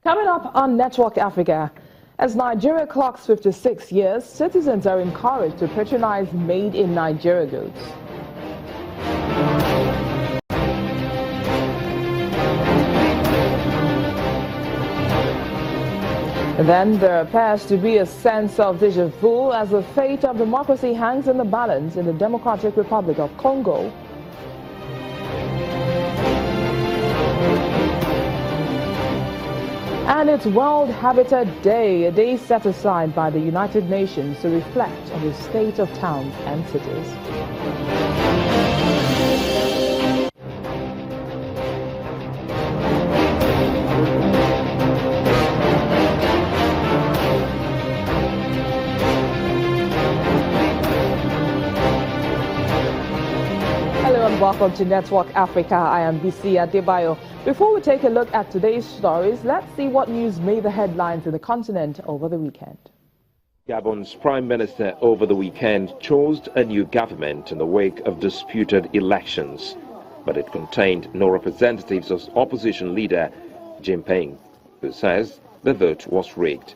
Coming up on Network Africa, as Nigeria clocks 56 years, citizens are encouraged to patronize made in Nigeria goods. Then there appears to be a sense of déjà vu as the fate of democracy hangs in the balance in the Democratic Republic of Congo. And it's World Habitat Day, a day set aside by the United Nations to reflect on the state of towns and cities. Welcome to Network Africa. I am BC Adebayo. Before we take a look at today's stories, let's see what news made the headlines in the continent over the weekend. Gabon's Prime Minister over the weekend chose a new government in the wake of disputed elections, but it contained no representatives of opposition leader Jinping, who says the vote was rigged.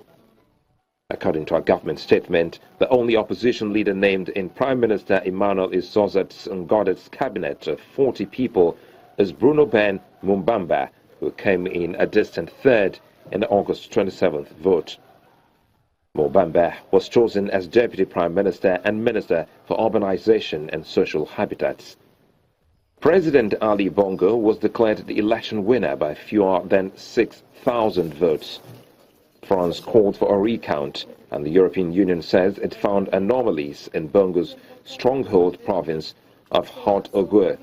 According to a government statement, the only opposition leader named in Prime Minister Emmanuel Isozat's Ngodet's cabinet of 40 people is Bruno Ben Mumbamba, who came in a distant third in the August 27th vote. Mumbamba was chosen as Deputy Prime Minister and Minister for Urbanization and Social Habitats. President Ali Bongo was declared the election winner by fewer than 6,000 votes. France called for a recount, and the European Union says it found anomalies in Bongo's stronghold province of Haute-Ogooué,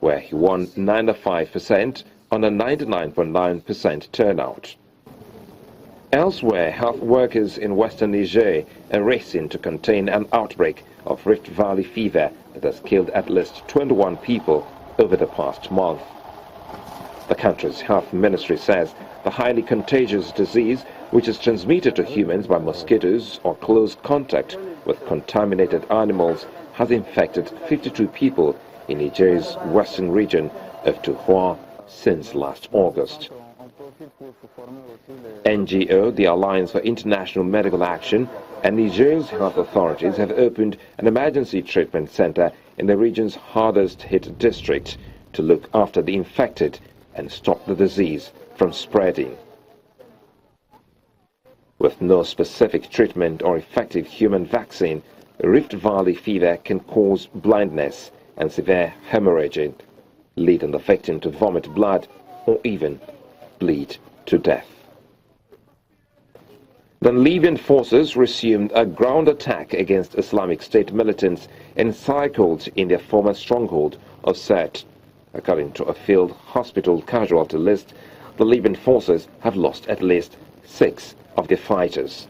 where he won 95% on a 99.9% turnout. Elsewhere, health workers in western Niger are racing to contain an outbreak of Rift Valley fever that has killed at least 21 people over the past month. The country's health ministry says the highly contagious disease, which is transmitted to humans by mosquitoes or close contact with contaminated animals, has infected 52 people in Niger's western region of Tuhua since last August. NGO, the Alliance for International Medical Action, and Niger's health authorities have opened an emergency treatment center in the region's hardest hit district to look after the infected and stop the disease from spreading. With no specific treatment or effective human vaccine, Rift Valley fever can cause blindness and severe hemorrhaging, leading the victim to vomit blood or even bleed to death. The Libyan forces resumed a ground attack against Islamic State militants encircled in their former stronghold of Sirte. According to a field hospital casualty list, the Libyan forces have lost at least 6 of their fighters.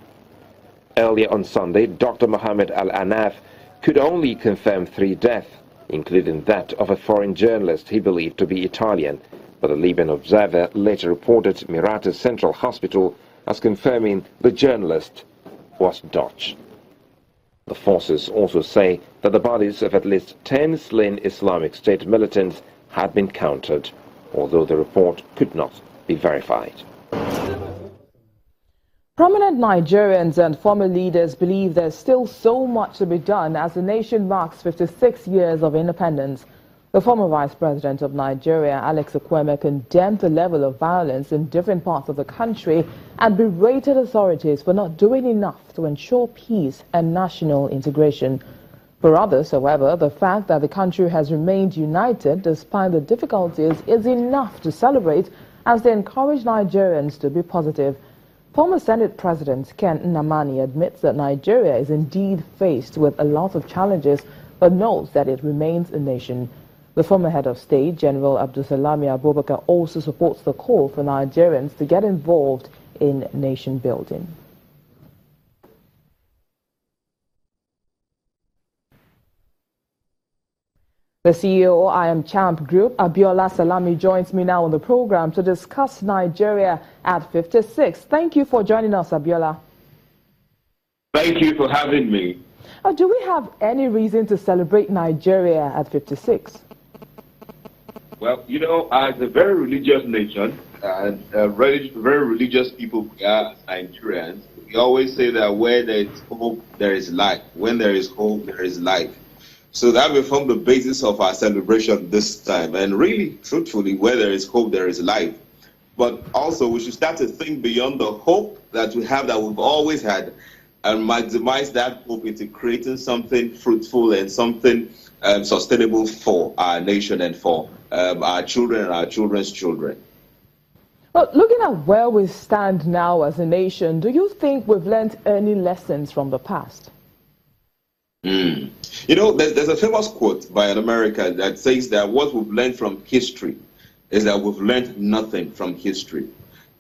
Earlier on Sunday, Dr. Mohammed Al-Anaf could only confirm 3 deaths, including that of a foreign journalist he believed to be Italian, but the Libyan Observer later reported Mirata's Central Hospital as confirming the journalist was Dutch. The forces also say that the bodies of at least 10 slain Islamic State militants had been counted, although the report could not be verified. Prominent Nigerians and former leaders believe there's still so much to be done as the nation marks 56 years of independence. The former Vice President of Nigeria, Alex Ekwueme, condemned the level of violence in different parts of the country and berated authorities for not doing enough to ensure peace and national integration. For others, however, the fact that the country has remained united despite the difficulties is enough to celebrate as they encourage Nigerians to be positive. Former Senate President Ken Nnamani admits that Nigeria is indeed faced with a lot of challenges, but notes that it remains a nation. The former head of state, General Abdulsalami Abubakar, also supports the call for Nigerians to get involved in nation building. The CEO of I Am Champ Group, Abiola Salami, joins me now on the program to discuss Nigeria at 56. Thank you for joining us, Abiola. Thank you for having me. Do we have any reason to celebrate Nigeria at 56? Well, you know, as a very religious nation, very, very religious people we are as Nigerians. We always say that where there is hope, there is life. When there is hope, there is life. So that will form the basis of our celebration this time. And really, truthfully, where there is hope, there is life. But also, we should start to think beyond the hope that we have, that we've always had, and maximize that hope into creating something fruitful and something sustainable for our nation and for our children and our children's children. Well, looking at where we stand now as a nation, do you think we've learned any lessons from the past? You know, there's a famous quote by an American that says that what we've learned from history is that we've learned nothing from history.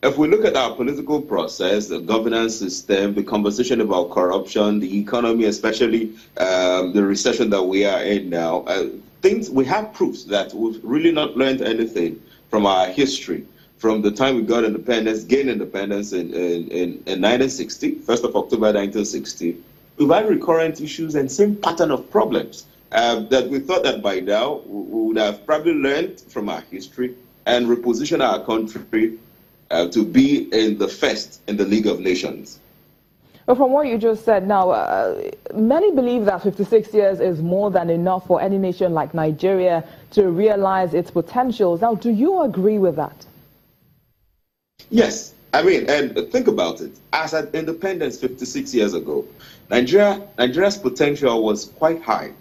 If we look at our political process, the governance system, the conversation about corruption, the economy, especially the recession that we are in now, we have proofs that we've really not learned anything from our history. From the time we got independence, gained independence in 1960, 1st of October 1960, we've had recurrent issues and same pattern of problems that we thought that by now we would have probably learned from our history and reposition our country to be in the first in the League of Nations. Well, from what you just said now, many believe that 56 years is more than enough for any nation like Nigeria to realize its potentials. Now, do you agree with that? Yes. I mean, and think about it. As an independence 56 years ago, Nigeria's potential was quite high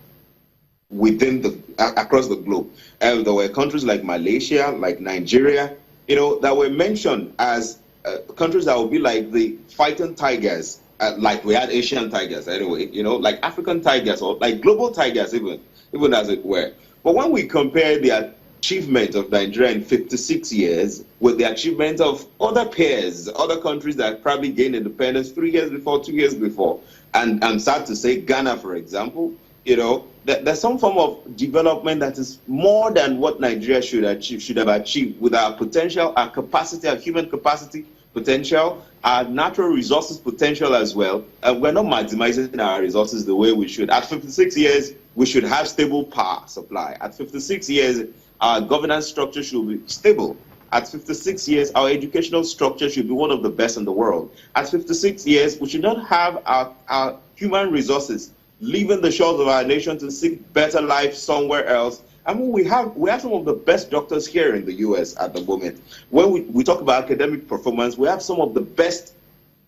across the globe. And there were countries like Malaysia, like Nigeria, you know, that were mentioned as countries that would be like the fighting tigers, like we had Asian tigers anyway, you know, like African tigers or like global tigers even as it were. But when we compare the achievement of Nigeria in 56 years with the achievement of other peers, other countries that probably gained independence 3 years before, 2 years before, and I'm sad to say Ghana, for example, you know, there's some form of development that is more than what Nigeria should have achieved with our potential, our capacity, our human capacity potential, our natural resources potential as well. We're not maximizing our resources the way we should. At 56 years, we should have stable power supply. At 56 years, our governance structure should be stable. At 56 years, our educational structure should be one of the best in the world. At 56 years, we should not have our human resources leaving the shores of our nation to seek better life somewhere else. I mean, we have some of the best doctors here in the U.S. at the moment. When we talk about academic performance, we have some of the best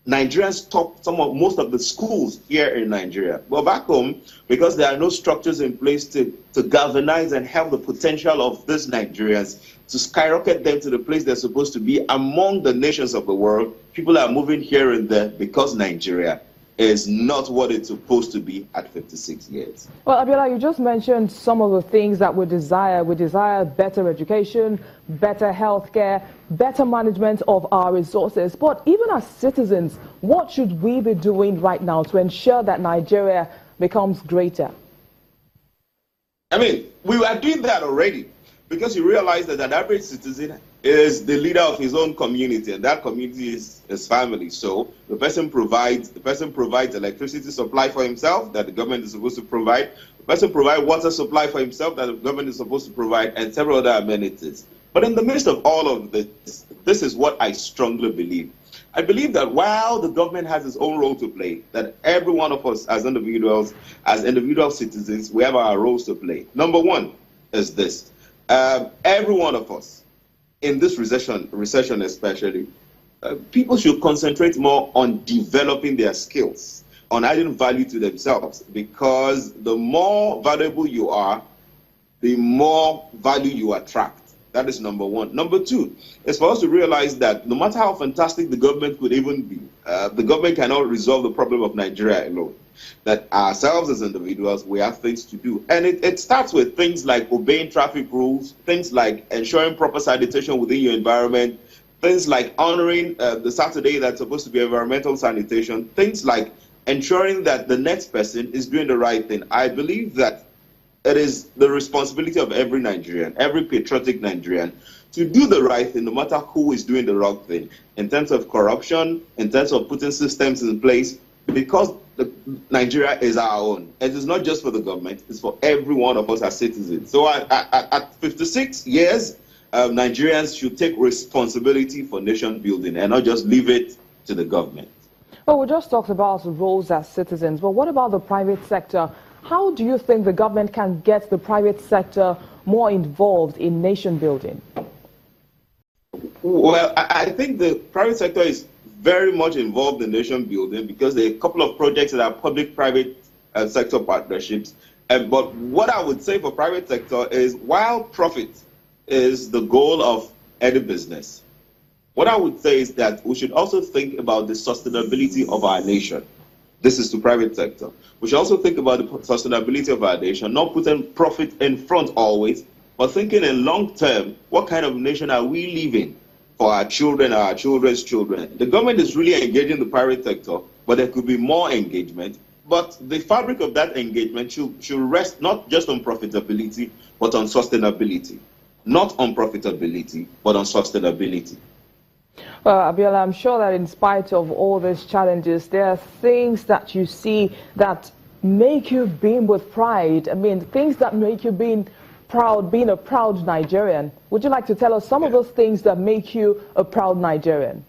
Nigerians top most of the schools here in Nigeria. But back home, because there are no structures in place to galvanize and help the potential of these Nigerians to skyrocket them to the place they're supposed to be among the nations of the world, people are moving here and there because Nigeria is not what it's supposed to be at 56 years. Well, Abiola, you just mentioned some of the things that we desire. We desire better education, better healthcare, better management of our resources. But even as citizens, what should we be doing right now to ensure that Nigeria becomes greater? I mean, we are doing that already, because you realize that an average citizen is the leader of his own community, and that community is his family. So the person provides electricity supply for himself that the government is supposed to provide. The person provides water supply for himself that the government is supposed to provide, and several other amenities. But in the midst of all of this, this is what I strongly believe. I believe that while the government has its own role to play, that every one of us as individual citizens, we have our roles to play. Number one is this. Every one of us, in this recession especially, people should concentrate more on developing their skills, on adding value to themselves, because the more valuable you are, the more value you attract. That is number one. Number two is for us to realize that no matter how fantastic the government could even be, the government cannot resolve the problem of Nigeria alone. That ourselves as individuals, we have things to do. And it starts with things like obeying traffic rules, things like ensuring proper sanitation within your environment, things like honoring the Saturday that's supposed to be environmental sanitation, things like ensuring that the next person is doing the right thing. I believe that it is the responsibility of every Nigerian, every patriotic Nigerian, to do the right thing no matter who is doing the wrong thing, in terms of corruption, in terms of putting systems in place, because Nigeria is our own. It is not just for the government, it's for every one of us as citizens. So at 56 years, Nigerians should take responsibility for nation building and not just leave it to the government. Well, we just talked about roles as citizens, but what about the private sector? How do you think the government can get the private sector more involved in nation building? Well, I think the private sector is very much involved in nation building because there are a couple of projects that are public-private sector partnerships. But what I would say for private sector is while profit is the goal of any business, what I would say is that we should also think about the sustainability of our nation. This is the private sector. We should also think about the sustainability of our nation, not putting profit in front always, but thinking in long term, what kind of nation are we leaving for our children, our children's children? The government is really engaging the private sector, but there could be more engagement. But the fabric of that engagement should rest not just on profitability, but on sustainability. Not on profitability, but on sustainability. Well, Abiola, I'm sure that in spite of all these challenges, there are things that you see that make you beam with pride. I mean, things that make you being a proud Nigerian. Would you like to tell us some of those things that make you a proud Nigerian?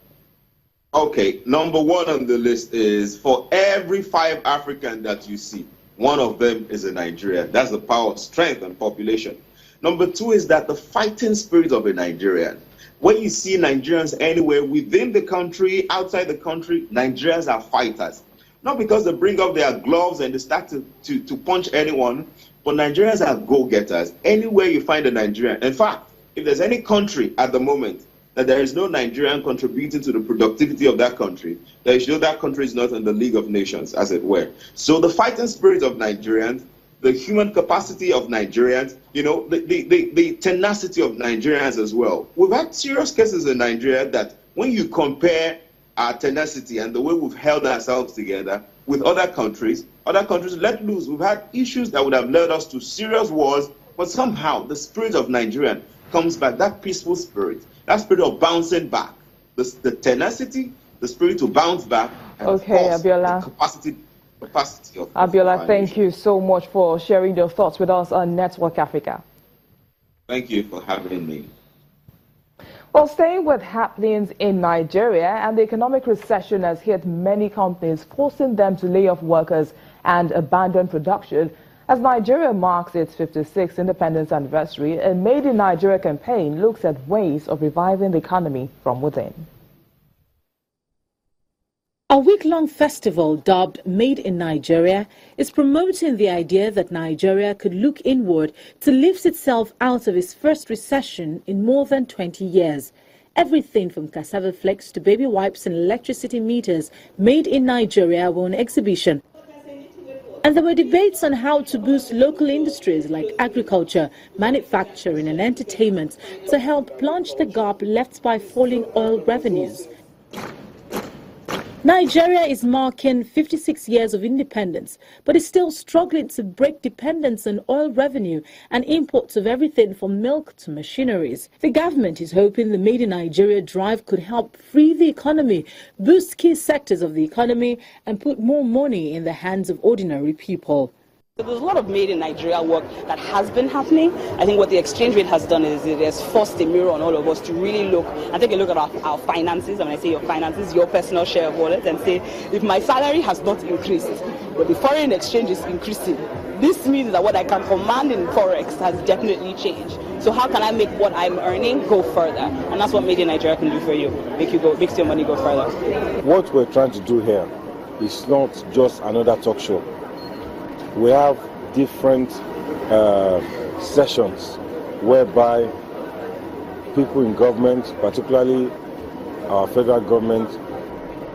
Okay, number one on the list is for every 5 Africans that you see, one of them is a Nigerian. That's the power of strength and population. Number 2 is that the fighting spirit of a Nigerian. When you see Nigerians anywhere within the country, outside the country, Nigerians are fighters. Not because they bring up their gloves and they start to punch anyone, but Nigerians are go-getters. Anywhere you find a Nigerian. In fact, if there's any country at the moment that there is no Nigerian contributing to the productivity of that country, then you know that country is not in the League of Nations, as it were. So the fighting spirit of Nigerians, the human capacity of Nigerians, you know, the tenacity of Nigerians as well. We've had serious cases in Nigeria that when you compare our tenacity and the way we've held ourselves together with other countries let loose. We've had issues that would have led us to serious wars, but somehow the spirit of Nigerian comes back, that peaceful spirit, that spirit of bouncing back, the tenacity, the spirit to bounce back, and okay, of course, Abiola. the capacity of Abiola, thank you so much for sharing your thoughts with us on Network Africa. Thank you for having me. Well, staying with happenings in Nigeria, and the economic recession has hit many companies, forcing them to lay off workers and abandon production. As Nigeria marks its 56th independence anniversary, a Made in Nigeria campaign looks at ways of reviving the economy from within. A week-long festival dubbed Made in Nigeria is promoting the idea that Nigeria could look inward to lift itself out of its first recession in more than 20 years. Everything from cassava flakes to baby wipes and electricity meters made in Nigeria were on exhibition. And there were debates on how to boost local industries like agriculture, manufacturing and entertainment to help plunge the gap left by falling oil revenues. Nigeria is marking 56 years of independence, but is still struggling to break dependence on oil revenue and imports of everything from milk to machineries. The government is hoping the Made in Nigeria drive could help free the economy, boost key sectors of the economy, and put more money in the hands of ordinary people. So there's a lot of Made in Nigeria work that has been happening. I think what the exchange rate has done is it has forced a mirror on all of us to really look and take a look at our finances. And when I say your finances, your personal share of wallet, and say, if my salary has not increased, but the foreign exchange is increasing, this means that what I can command in Forex has definitely changed. So how can I make what I'm earning go further? And that's what Made in Nigeria can do for you, makes your money go further. What we're trying to do here is not just another talk show. We have different sessions whereby people in government, particularly our federal government,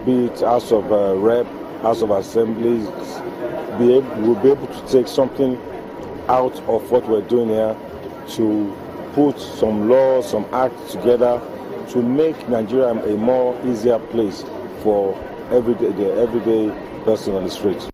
be it House of Rep, House of Assemblies, will be able to take something out of what we're doing here to put some laws, some acts together to make Nigeria a more easier place for the everyday person on the streets.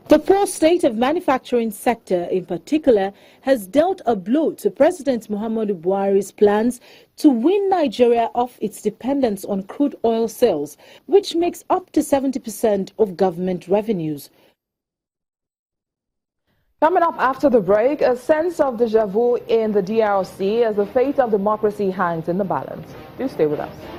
The poor state of manufacturing sector in particular has dealt a blow to President Muhammadu Buhari's plans to wean Nigeria off its dependence on crude oil sales, which makes up to 70% of government revenues. Coming up after the break, a sense of déjà vu in the DRC as the fate of democracy hangs in the balance. Do stay with us.